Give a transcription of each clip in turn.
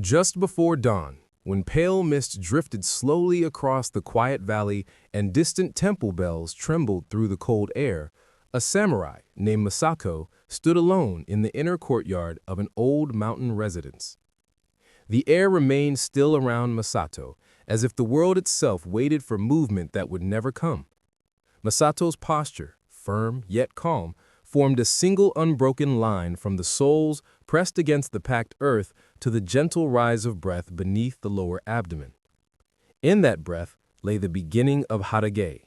Just before dawn, when pale mist drifted slowly across the quiet valley and distant temple bells trembled through the cold air, a samurai named Masato stood alone in the inner courtyard of an old mountain residence. The air remained still around Masato, as if the world itself waited for movement that would never come. Masato's posture, firm yet calm, formed a single unbroken line from the soles pressed against the packed earth to the gentle rise of breath beneath the lower abdomen. In that breath lay the beginning of Haragei,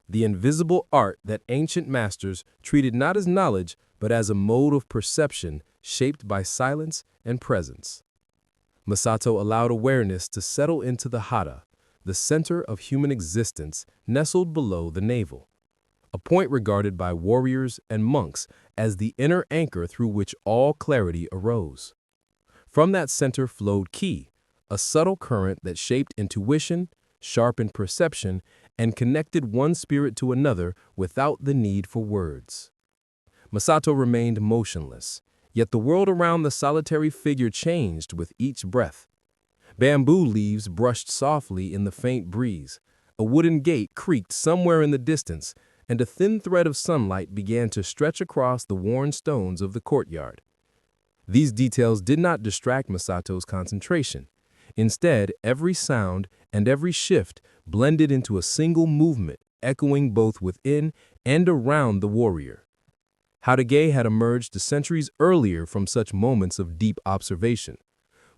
the invisible art that ancient masters treated not as knowledge but as a mode of perception shaped by silence and presence. Masato allowed awareness to settle into the hara, the center of human existence nestled below the navel, a point regarded by warriors and monks as the inner anchor through which all clarity arose. From that center flowed ki, a subtle current that shaped intuition, sharpened perception, and connected one spirit to another without the need for words. Masato remained motionless, yet the world around the solitary figure changed with each breath. Bamboo leaves brushed softly in the faint breeze, a wooden gate creaked somewhere in the distance, and a thin thread of sunlight began to stretch across the worn stones of the courtyard. These details did not distract Masato's concentration. Instead, every sound and every shift blended into a single movement, echoing both within and around the warrior. Haragei had emerged centuries earlier from such moments of deep observation.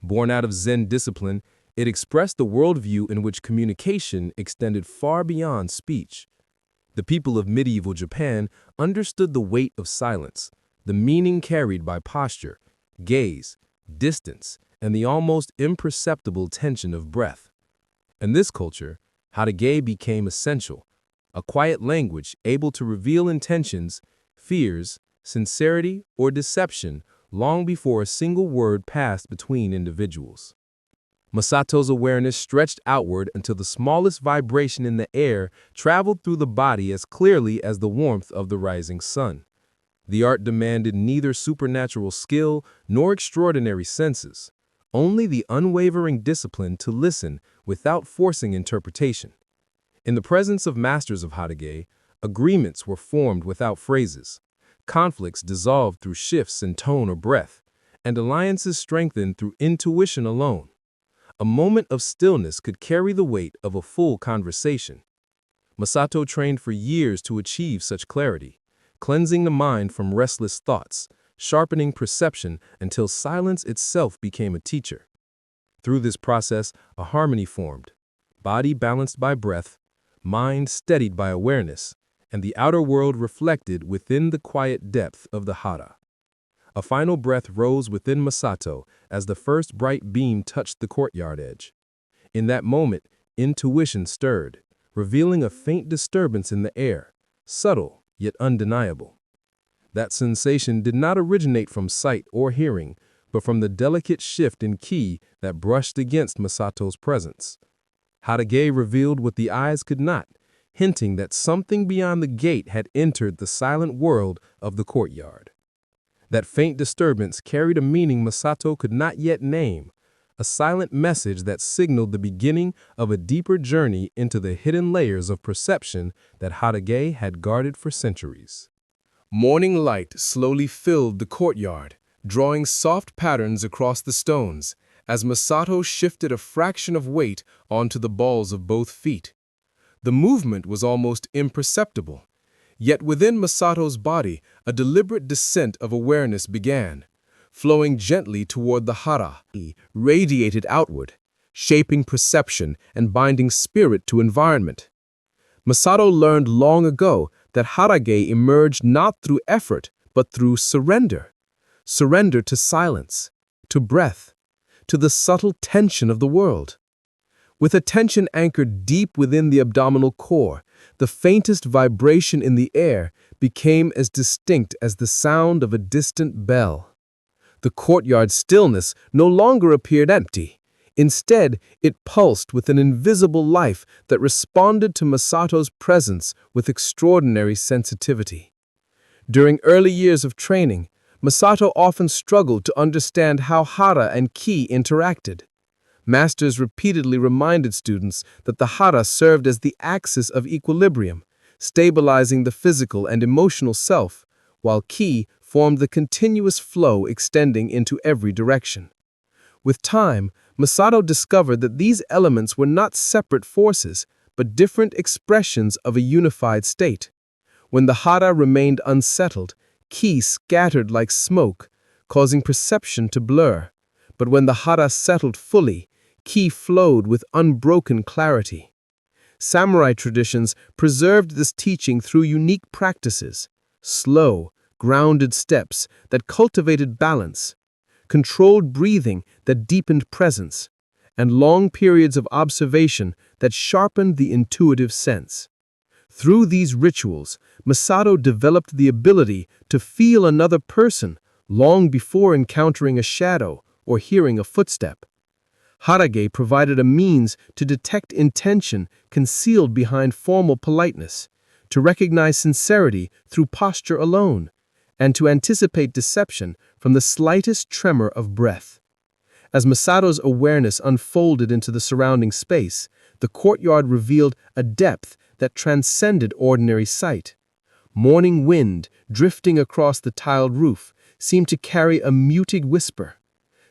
Born out of Zen discipline, it expressed the worldview in which communication extended far beyond speech. The people of medieval Japan understood the weight of silence, the meaning carried by posture, gaze, distance, and the almost imperceptible tension of breath. In this culture, Haragei became essential, a quiet language able to reveal intentions, fears, sincerity, or deception long before a single word passed between individuals. Masato's awareness stretched outward until the smallest vibration in the air traveled through the body as clearly as the warmth of the rising sun. The art demanded neither supernatural skill nor extraordinary senses, only the unwavering discipline to listen without forcing interpretation. In the presence of masters of Haragei, agreements were formed without phrases, conflicts dissolved through shifts in tone or breath, and alliances strengthened through intuition alone. A moment of stillness could carry the weight of a full conversation. Masato trained for years to achieve such clarity, cleansing the mind from restless thoughts, sharpening perception until silence itself became a teacher. Through this process, a harmony formed, body balanced by breath, mind steadied by awareness, and the outer world reflected within the quiet depth of the hara. A final breath rose within Masato as the first bright beam touched the courtyard edge. In that moment, intuition stirred, revealing a faint disturbance in the air, subtle yet undeniable. That sensation did not originate from sight or hearing, but from the delicate shift in ki that brushed against Masato's presence. Haragei revealed what the eyes could not, hinting that something beyond the gate had entered the silent world of the courtyard. That faint disturbance carried a meaning Masato could not yet name, a silent message that signaled the beginning of a deeper journey into the hidden layers of perception that Haragei had guarded for centuries. Morning light slowly filled the courtyard, drawing soft patterns across the stones, as Masato shifted a fraction of weight onto the balls of both feet. The movement was almost imperceptible. Yet within Masato's body, a deliberate descent of awareness began, flowing gently toward the hara, radiated outward, shaping perception and binding spirit to environment. Masato learned long ago that Haragei emerged not through effort, but through surrender. Surrender to silence, to breath, to the subtle tension of the world. With attention anchored deep within the abdominal core, the faintest vibration in the air became as distinct as the sound of a distant bell. The courtyard's stillness no longer appeared empty. Instead, it pulsed with an invisible life that responded to Masato's presence with extraordinary sensitivity. During early years of training, Masato often struggled to understand how hara and ki interacted. Masters repeatedly reminded students that the hara served as the axis of equilibrium, stabilizing the physical and emotional self, while ki formed the continuous flow extending into every direction. With time, Masato discovered that these elements were not separate forces, but different expressions of a unified state. When the hara remained unsettled, ki scattered like smoke, causing perception to blur. But when the hara settled fully, ki flowed with unbroken clarity. Samurai traditions preserved this teaching through unique practices, slow, grounded steps that cultivated balance, controlled breathing that deepened presence, and long periods of observation that sharpened the intuitive sense. Through these rituals, Masato developed the ability to feel another person long before encountering a shadow or hearing a footstep. Haragei provided a means to detect intention concealed behind formal politeness, to recognize sincerity through posture alone, and to anticipate deception from the slightest tremor of breath. As Masato's awareness unfolded into the surrounding space, the courtyard revealed a depth that transcended ordinary sight. Morning wind, drifting across the tiled roof, seemed to carry a muted whisper.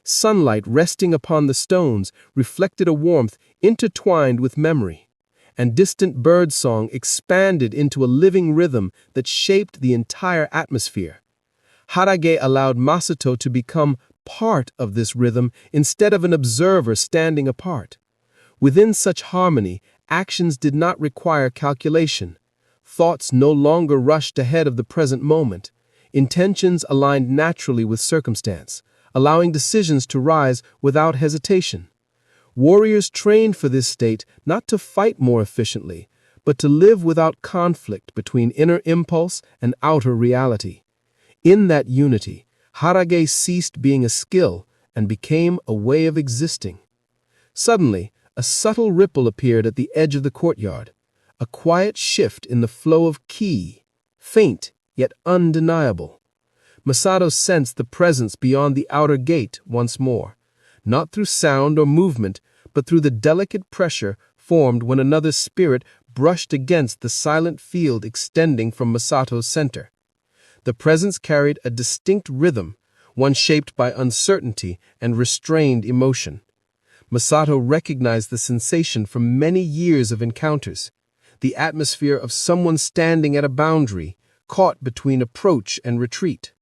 Sunlight resting upon the stones reflected a warmth intertwined with memory, and distant birdsong expanded into a living rhythm that shaped the entire atmosphere. Haragei allowed Masato to become part of this rhythm instead of an observer standing apart. Within such harmony, actions did not require calculation. Thoughts no longer rushed ahead of the present moment. Intentions aligned naturally with circumstance, allowing decisions to rise without hesitation. Warriors trained for this state not to fight more efficiently, but to live without conflict between inner impulse and outer reality. In that unity, Haragei ceased being a skill and became a way of existing. Suddenly, a subtle ripple appeared at the edge of the courtyard, a quiet shift in the flow of ki, faint yet undeniable. Masato sensed the presence beyond the outer gate once more, not through sound or movement, but through the delicate pressure formed when another spirit brushed against the silent field extending from Masato's center. The presence carried a distinct rhythm, one shaped by uncertainty and restrained emotion. Masato recognized the sensation from many years of encounters, the atmosphere of someone standing at a boundary, caught between approach and retreat.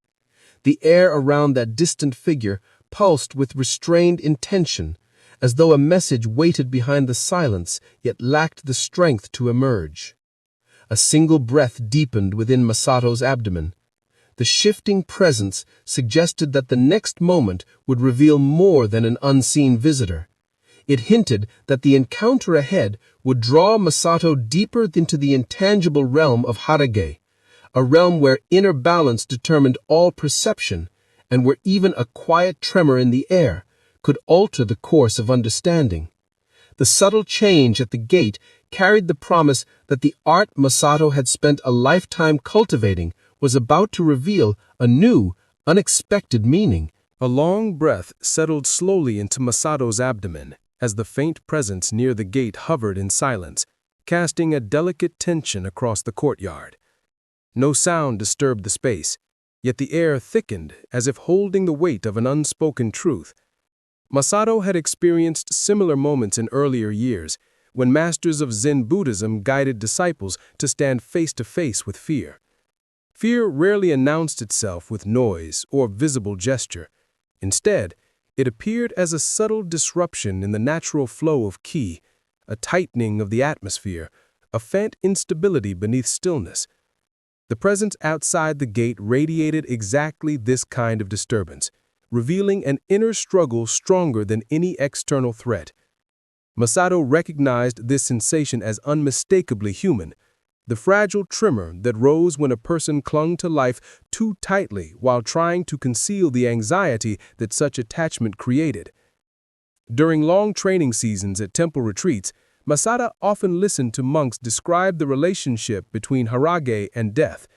The air around that distant figure pulsed with restrained intention, as though a message waited behind the silence yet lacked the strength to emerge. A single breath deepened within Masato's abdomen. The shifting presence suggested that the next moment would reveal more than an unseen visitor. It hinted that the encounter ahead would draw Masato deeper into the intangible realm of Haragei, a realm where inner balance determined all perception, and where even a quiet tremor in the air could alter the course of understanding. The subtle change at the gate carried the promise that the art Masato had spent a lifetime cultivating was about to reveal a new, unexpected meaning. A long breath settled slowly into Masato's abdomen as the faint presence near the gate hovered in silence, casting a delicate tension across the courtyard. No sound disturbed the space, yet the air thickened as if holding the weight of an unspoken truth. Masato had experienced similar moments in earlier years, when masters of Zen Buddhism guided disciples to stand face to face with fear. Fear rarely announced itself with noise or visible gesture. Instead, it appeared as a subtle disruption in the natural flow of ki, a tightening of the atmosphere, a faint instability beneath stillness. The presence outside the gate radiated exactly this kind of disturbance, revealing an inner struggle stronger than any external threat. Masato recognized this sensation as unmistakably human, the fragile tremor that rose when a person clung to life too tightly while trying to conceal the anxiety that such attachment created. During long training seasons at temple retreats, Masato often listened to monks describe the relationship between Haragei and death.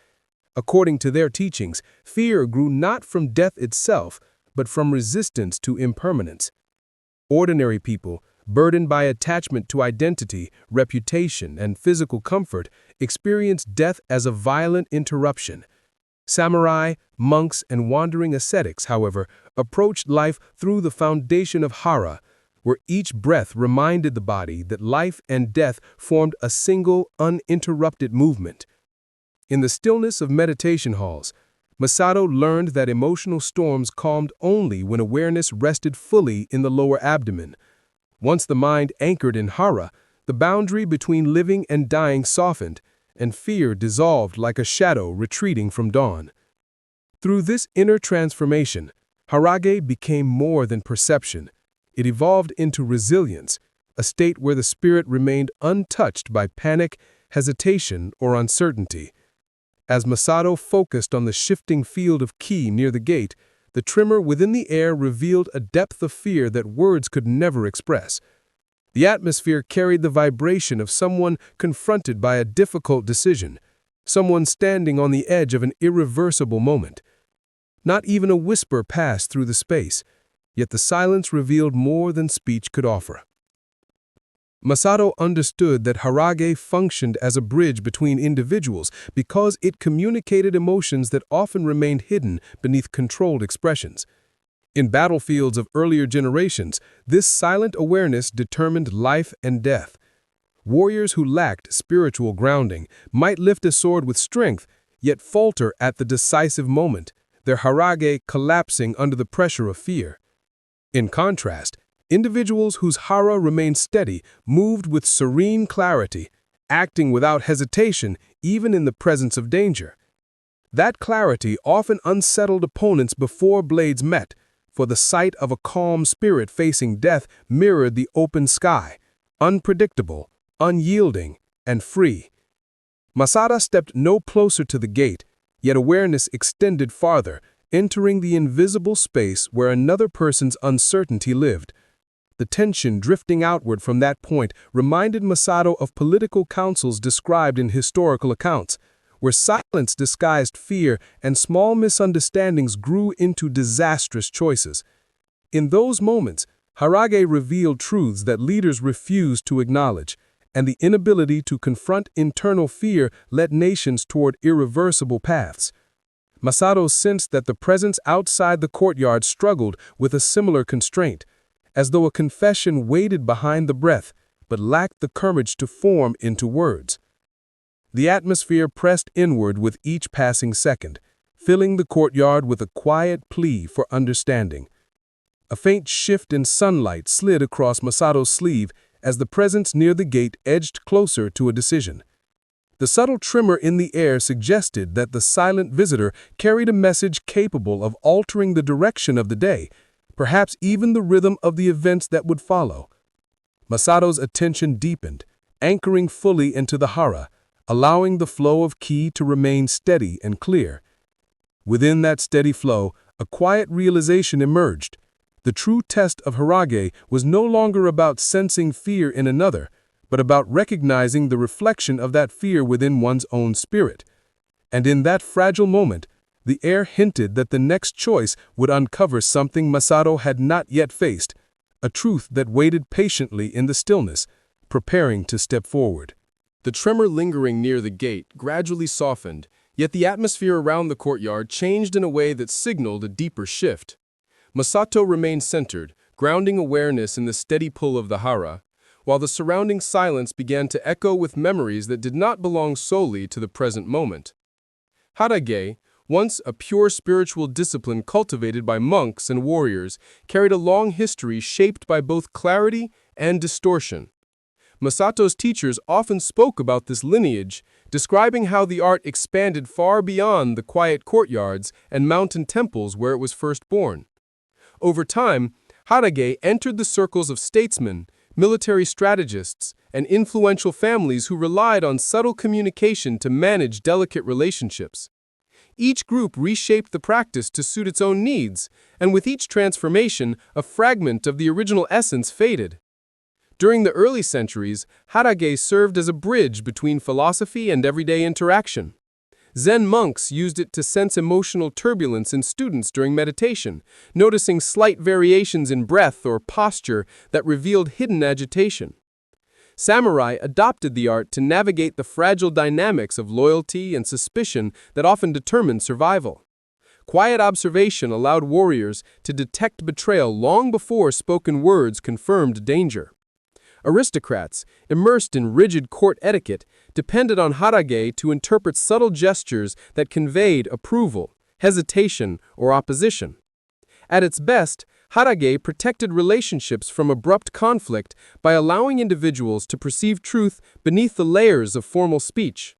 According to their teachings, fear grew not from death itself, but from resistance to impermanence. Ordinary people, burdened by attachment to identity, reputation, and physical comfort, experience death as a violent interruption. Samurai, monks, and wandering ascetics, however, approached life through the foundation of hara, where each breath reminded the body that life and death formed a single, uninterrupted movement. In the stillness of meditation halls, Masato learned that emotional storms calmed only when awareness rested fully in the lower abdomen. Once the mind anchored in hara, the boundary between living and dying softened, and fear dissolved like a shadow retreating from dawn. Through this inner transformation, Haragei became more than perception. It evolved into resilience, a state where the spirit remained untouched by panic, hesitation, or uncertainty. As Masato focused on the shifting field of ki near the gate, the tremor within the air revealed a depth of fear that words could never express. The atmosphere carried the vibration of someone confronted by a difficult decision, someone standing on the edge of an irreversible moment. Not even a whisper passed through the space, yet the silence revealed more than speech could offer. Masato understood that Haragei functioned as a bridge between individuals because it communicated emotions that often remained hidden beneath controlled expressions. In battlefields of earlier generations, this silent awareness determined life and death. Warriors who lacked spiritual grounding might lift a sword with strength, yet falter at the decisive moment, their Haragei collapsing under the pressure of fear. In contrast, individuals whose hara remained steady moved with serene clarity, acting without hesitation even in the presence of danger. That clarity often unsettled opponents before blades met, for the sight of a calm spirit facing death mirrored the open sky, unpredictable, unyielding, and free. Masato stepped no closer to the gate, yet awareness extended farther, entering the invisible space where another person's uncertainty lived. The tension drifting outward from that point reminded Masato of political councils described in historical accounts, where silence disguised fear and small misunderstandings grew into disastrous choices. In those moments, Haragei revealed truths that leaders refused to acknowledge, and the inability to confront internal fear led nations toward irreversible paths. Masato sensed that the presence outside the courtyard struggled with a similar constraint, as though a confession waited behind the breath, but lacked the courage to form into words. The atmosphere pressed inward with each passing second, filling the courtyard with a quiet plea for understanding. A faint shift in sunlight slid across Masato's sleeve as the presence near the gate edged closer to a decision. The subtle tremor in the air suggested that the silent visitor carried a message capable of altering the direction of the day, perhaps even the rhythm of the events that would follow. Masato's attention deepened, anchoring fully into the hara, allowing the flow of ki to remain steady and clear. Within that steady flow, a quiet realization emerged. The true test of Haragei was no longer about sensing fear in another, but about recognizing the reflection of that fear within one's own spirit. And in that fragile moment, the air hinted that the next choice would uncover something Masato had not yet faced, a truth that waited patiently in the stillness, preparing to step forward. The tremor lingering near the gate gradually softened, yet the atmosphere around the courtyard changed in a way that signaled a deeper shift. Masato remained centered, grounding awareness in the steady pull of the hara, while the surrounding silence began to echo with memories that did not belong solely to the present moment. Haragei, once a pure spiritual discipline cultivated by monks and warriors, carried a long history shaped by both clarity and distortion. Masato's teachers often spoke about this lineage, describing how the art expanded far beyond the quiet courtyards and mountain temples where it was first born. Over time, Haragei entered the circles of statesmen, military strategists, and influential families who relied on subtle communication to manage delicate relationships. Each group reshaped the practice to suit its own needs, and with each transformation, a fragment of the original essence faded. During the early centuries, Haragei served as a bridge between philosophy and everyday interaction. Zen monks used it to sense emotional turbulence in students during meditation, noticing slight variations in breath or posture that revealed hidden agitation. Samurai adopted the art to navigate the fragile dynamics of loyalty and suspicion that often determined survival. Quiet observation allowed warriors to detect betrayal long before spoken words confirmed danger. Aristocrats, immersed in rigid court etiquette, depended on Haragei to interpret subtle gestures that conveyed approval, hesitation, or opposition. At its best, Haragei protected relationships from abrupt conflict by allowing individuals to perceive truth beneath the layers of formal speech.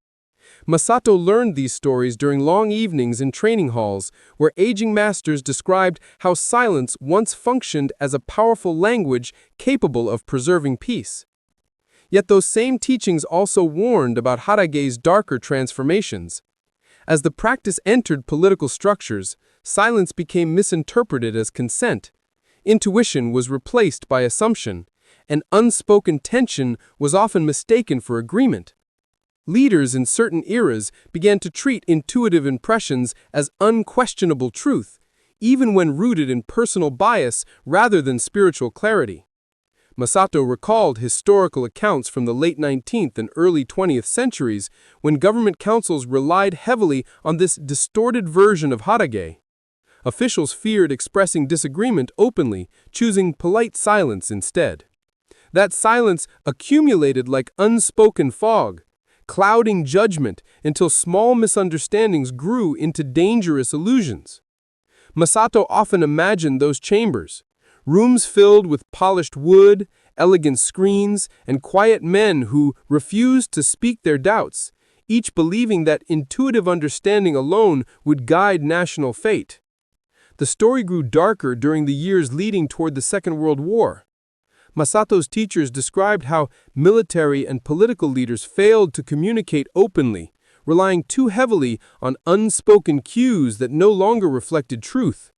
Masato learned these stories during long evenings in training halls, where aging masters described how silence once functioned as a powerful language capable of preserving peace. Yet those same teachings also warned about Haragei's darker transformations. As the practice entered political structures, silence became misinterpreted as consent. Intuition was replaced by assumption, and unspoken tension was often mistaken for agreement. Leaders in certain eras began to treat intuitive impressions as unquestionable truth, even when rooted in personal bias rather than spiritual clarity. Masato recalled historical accounts from the late 19th and early 20th centuries when government councils relied heavily on this distorted version of Haragei. Officials feared expressing disagreement openly, choosing polite silence instead. That silence accumulated like unspoken fog, clouding judgment until small misunderstandings grew into dangerous illusions. Masato often imagined those chambers, rooms filled with polished wood, elegant screens, and quiet men who refused to speak their doubts, each believing that intuitive understanding alone would guide national fate. The story grew darker during the years leading toward the Second World War. Masato's teachers described how military and political leaders failed to communicate openly, relying too heavily on unspoken cues that no longer reflected truth.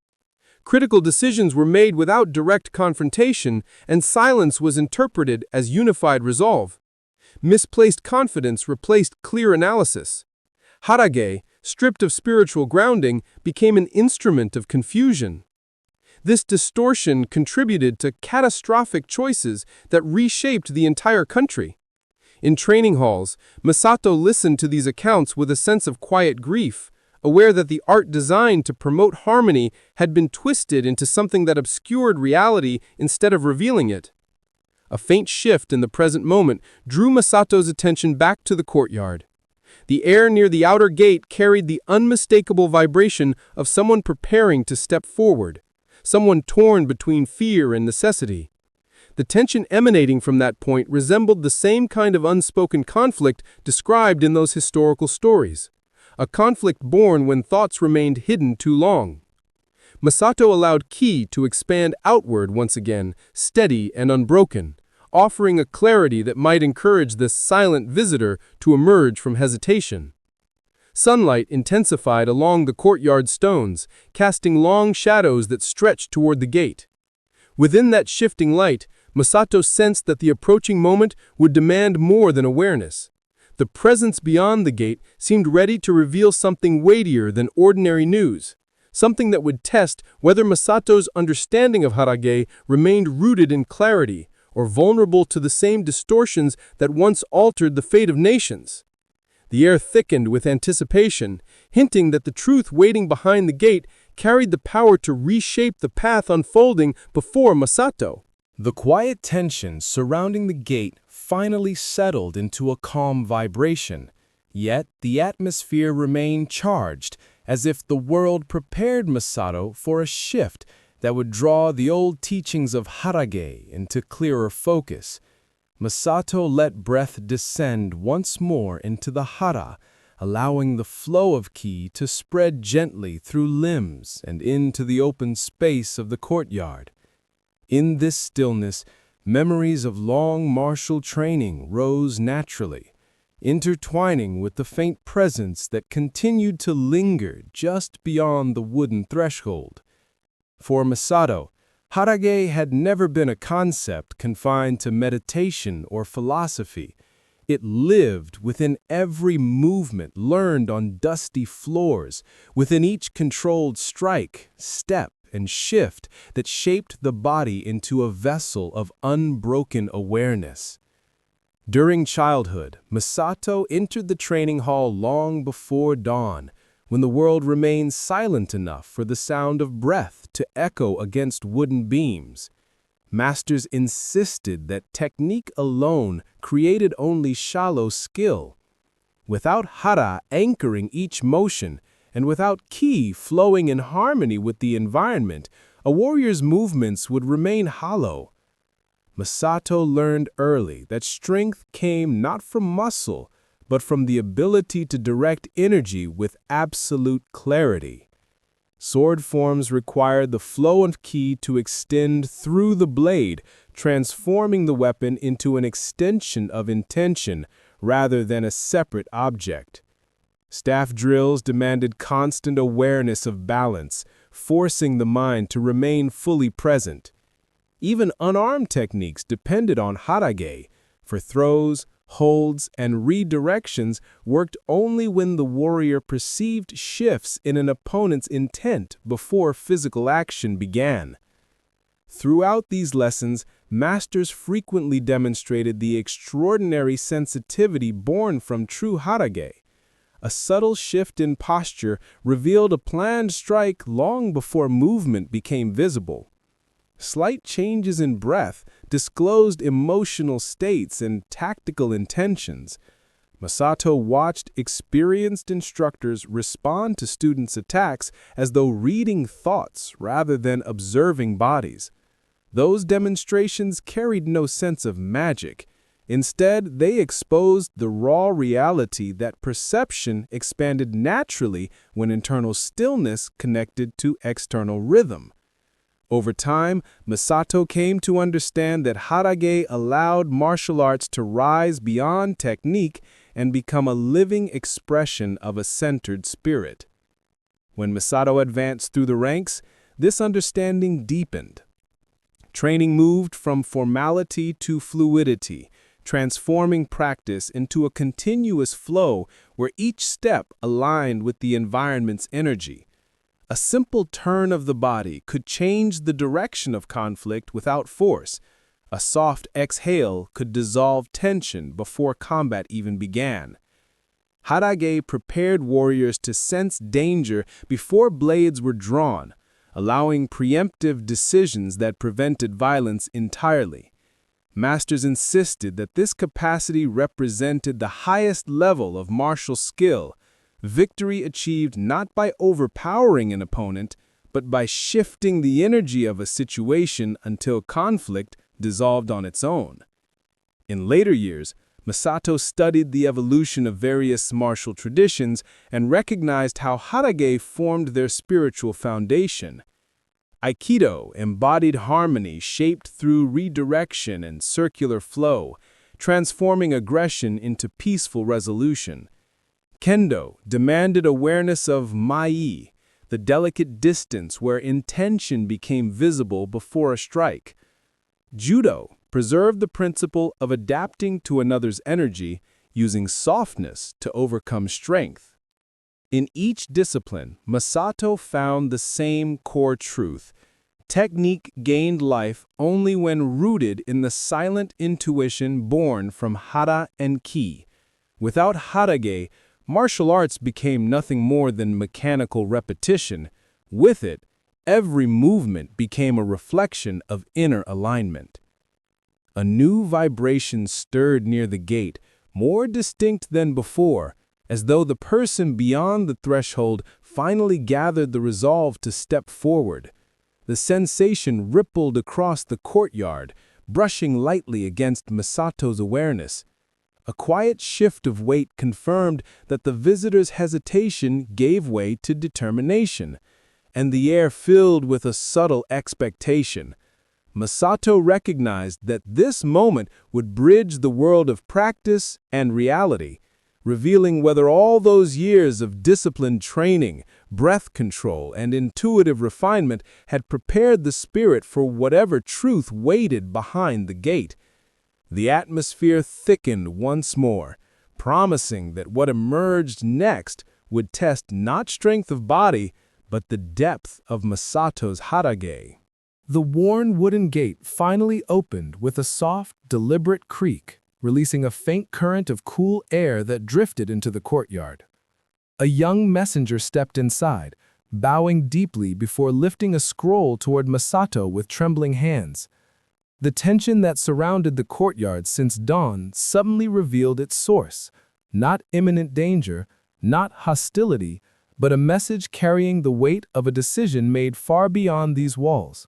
Critical decisions were made without direct confrontation, and silence was interpreted as unified resolve. Misplaced confidence replaced clear analysis. Haragei, stripped of spiritual grounding, became an instrument of confusion. This distortion contributed to catastrophic choices that reshaped the entire country. In training halls, Masato listened to these accounts with a sense of quiet grief, aware that the art designed to promote harmony had been twisted into something that obscured reality instead of revealing it. A faint shift in the present moment drew Masato's attention back to the courtyard. The air near the outer gate carried the unmistakable vibration of someone preparing to step forward, someone torn between fear and necessity. The tension emanating from that point resembled the same kind of unspoken conflict described in those historical stories, a conflict born when thoughts remained hidden too long. Masato allowed ki to expand outward once again, steady and unbroken, offering a clarity that might encourage this silent visitor to emerge from hesitation. Sunlight intensified along the courtyard stones, casting long shadows that stretched toward the gate. Within that shifting light, Masato sensed that the approaching moment would demand more than awareness. The presence beyond the gate seemed ready to reveal something weightier than ordinary news, something that would test whether Masato's understanding of Haragei remained rooted in clarity or vulnerable to the same distortions that once altered the fate of nations. The air thickened with anticipation, hinting that the truth waiting behind the gate carried the power to reshape the path unfolding before Masato. The quiet tension surrounding the gate finally settled into a calm vibration, yet the atmosphere remained charged, as if the world prepared Masato for a shift that would draw the old teachings of Haragei into clearer focus. Masato let breath descend once more into the hara, allowing the flow of ki to spread gently through limbs and into the open space of the courtyard. In this stillness, memories of long martial training rose naturally, intertwining with the faint presence that continued to linger just beyond the wooden threshold. For Masato, Haragei had never been a concept confined to meditation or philosophy. It lived within every movement learned on dusty floors, within each controlled strike, step, and shift that shaped the body into a vessel of unbroken awareness. During childhood, Masato entered the training hall long before dawn, when the world remained silent enough for the sound of breath to echo against wooden beams. Masters insisted that technique alone created only shallow skill. Without hara anchoring each motion, and without ki flowing in harmony with the environment, a warrior's movements would remain hollow. Masato learned early that strength came not from muscle, but from the ability to direct energy with absolute clarity. Sword forms required the flow of ki to extend through the blade, transforming the weapon into an extension of intention rather than a separate object. Staff drills demanded constant awareness of balance, forcing the mind to remain fully present. Even unarmed techniques depended on Haragei, for throws, holds, and redirections worked only when the warrior perceived shifts in an opponent's intent before physical action began. Throughout these lessons, masters frequently demonstrated the extraordinary sensitivity born from true Haragei. A subtle shift in posture revealed a planned strike long before movement became visible. Slight changes in breath disclosed emotional states and tactical intentions. Masato watched experienced instructors respond to students' attacks as though reading thoughts rather than observing bodies. Those demonstrations carried no sense of magic. Instead, they exposed the raw reality that perception expanded naturally when internal stillness connected to external rhythm. Over time, Masato came to understand that Haragei allowed martial arts to rise beyond technique and become a living expression of a centered spirit. When Masato advanced through the ranks, this understanding deepened. Training moved from formality to fluidity, transforming practice into a continuous flow where each step aligned with the environment's energy. A simple turn of the body could change the direction of conflict without force. A soft exhale could dissolve tension before combat even began. Haragei prepared warriors to sense danger before blades were drawn, allowing preemptive decisions that prevented violence entirely. Masters insisted that this capacity represented the highest level of martial skill, victory achieved not by overpowering an opponent, but by shifting the energy of a situation until conflict dissolved on its own. In later years, Masato studied the evolution of various martial traditions and recognized how Haragei formed their spiritual foundation. Aikido embodied harmony shaped through redirection and circular flow, transforming aggression into peaceful resolution. Kendo demanded awareness of mai, the delicate distance where intention became visible before a strike. Judo preserved the principle of adapting to another's energy, using softness to overcome strength. In each discipline, Masato found the same core truth. Technique gained life only when rooted in the silent intuition born from hara and ki. Without Haragei, martial arts became nothing more than mechanical repetition. With it, every movement became a reflection of inner alignment. A new vibration stirred near the gate, more distinct than before, as though the person beyond the threshold finally gathered the resolve to step forward. The sensation rippled across the courtyard, brushing lightly against Masato's awareness. A quiet shift of weight confirmed that the visitor's hesitation gave way to determination, and the air filled with a subtle expectation. Masato recognized that this moment would bridge the world of practice and reality, revealing whether all those years of disciplined training, breath control, and intuitive refinement had prepared the spirit for whatever truth waited behind the gate. The atmosphere thickened once more, promising that what emerged next would test not strength of body, but the depth of Masato's Haragei. The worn wooden gate finally opened with a soft, deliberate creak, releasing a faint current of cool air that drifted into the courtyard. A young messenger stepped inside, bowing deeply before lifting a scroll toward Masato with trembling hands. The tension that surrounded the courtyard since dawn suddenly revealed its source. Not imminent danger, not hostility, but a message carrying the weight of a decision made far beyond these walls.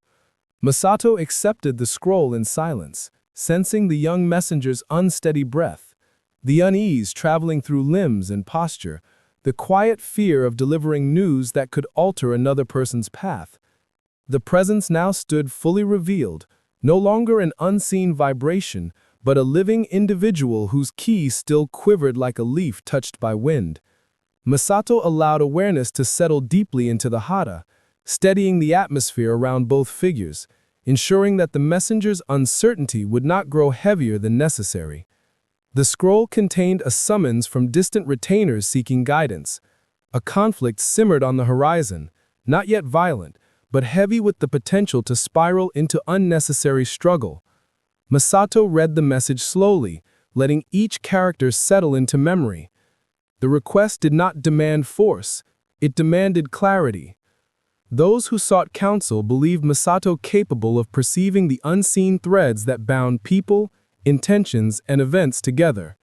Masato accepted the scroll in silence, sensing the young messenger's unsteady breath, the unease traveling through limbs and posture, the quiet fear of delivering news that could alter another person's path. The presence now stood fully revealed, no longer an unseen vibration, but a living individual whose key still quivered like a leaf touched by wind. Masato allowed awareness to settle deeply into the hara, steadying the atmosphere around both figures, ensuring that the messenger's uncertainty would not grow heavier than necessary. The scroll contained a summons from distant retainers seeking guidance. A conflict simmered on the horizon, not yet violent, but heavy with the potential to spiral into unnecessary struggle. Masato read the message slowly, letting each character settle into memory. The request did not demand force, it demanded clarity. Those who sought counsel believed Masato capable of perceiving the unseen threads that bound people, intentions, and events together.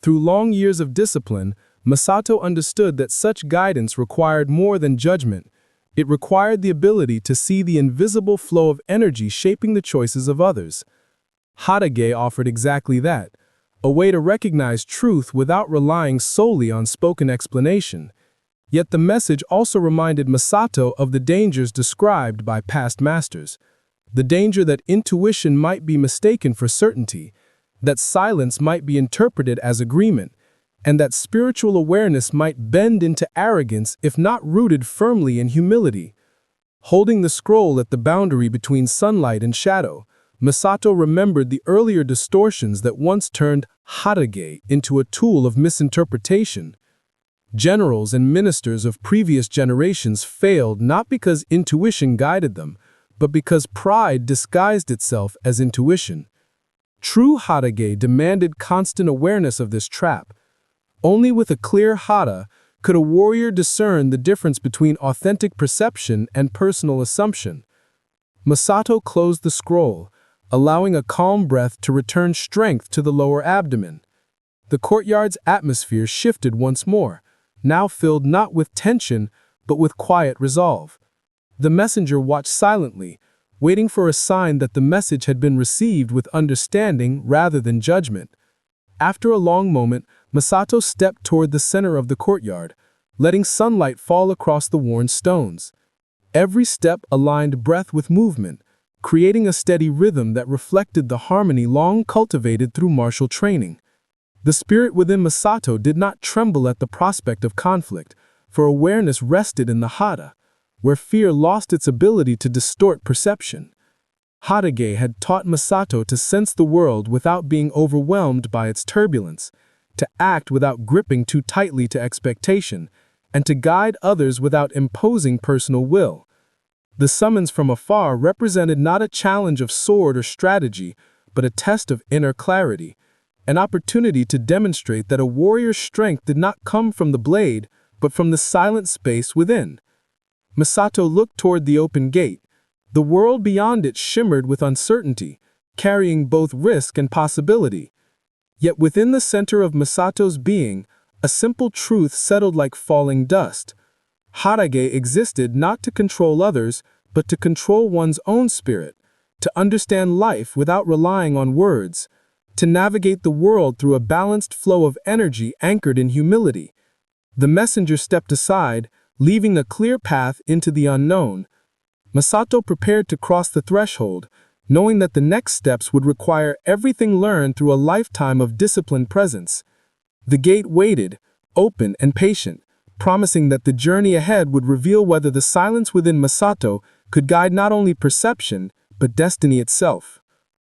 Through long years of discipline, Masato understood that such guidance required more than judgment. It required the ability to see the invisible flow of energy shaping the choices of others. Haragei offered exactly that, a way to recognize truth without relying solely on spoken explanation. Yet the message also reminded Masato of the dangers described by past masters. The danger that intuition might be mistaken for certainty, that silence might be interpreted as agreement, and that spiritual awareness might bend into arrogance if not rooted firmly in humility. Holding the scroll at the boundary between sunlight and shadow, Masato remembered the earlier distortions that once turned Haragei into a tool of misinterpretation. Generals and ministers of previous generations failed not because intuition guided them, but because pride disguised itself as intuition. True Haragei demanded constant awareness of this trap. Only with a clear hara could a warrior discern the difference between authentic perception and personal assumption. Masato closed the scroll, allowing a calm breath to return strength to the lower abdomen. The courtyard's atmosphere shifted once more, now filled not with tension, but with quiet resolve. The messenger watched silently, waiting for a sign that the message had been received with understanding rather than judgment. After a long moment, Masato stepped toward the center of the courtyard, letting sunlight fall across the worn stones. Every step aligned breath with movement, creating a steady rhythm that reflected the harmony long cultivated through martial training. The spirit within Masato did not tremble at the prospect of conflict, for awareness rested in the hara, where fear lost its ability to distort perception. Haragei had taught Masato to sense the world without being overwhelmed by its turbulence, to act without gripping too tightly to expectation, and to guide others without imposing personal will. The summons from afar represented not a challenge of sword or strategy, but a test of inner clarity, an opportunity to demonstrate that a warrior's strength did not come from the blade, but from the silent space within. Masato looked toward the open gate. The world beyond it shimmered with uncertainty, carrying both risk and possibility. Yet within the center of Masato's being, a simple truth settled like falling dust. Haragei existed not to control others, but to control one's own spirit, to understand life without relying on words, to navigate the world through a balanced flow of energy anchored in humility. The messenger stepped aside, leaving a clear path into the unknown. Masato prepared to cross the threshold, knowing that the next steps would require everything learned through a lifetime of disciplined presence. The gate waited, open and patient, promising that the journey ahead would reveal whether the silence within Masato could guide not only perception, but destiny itself.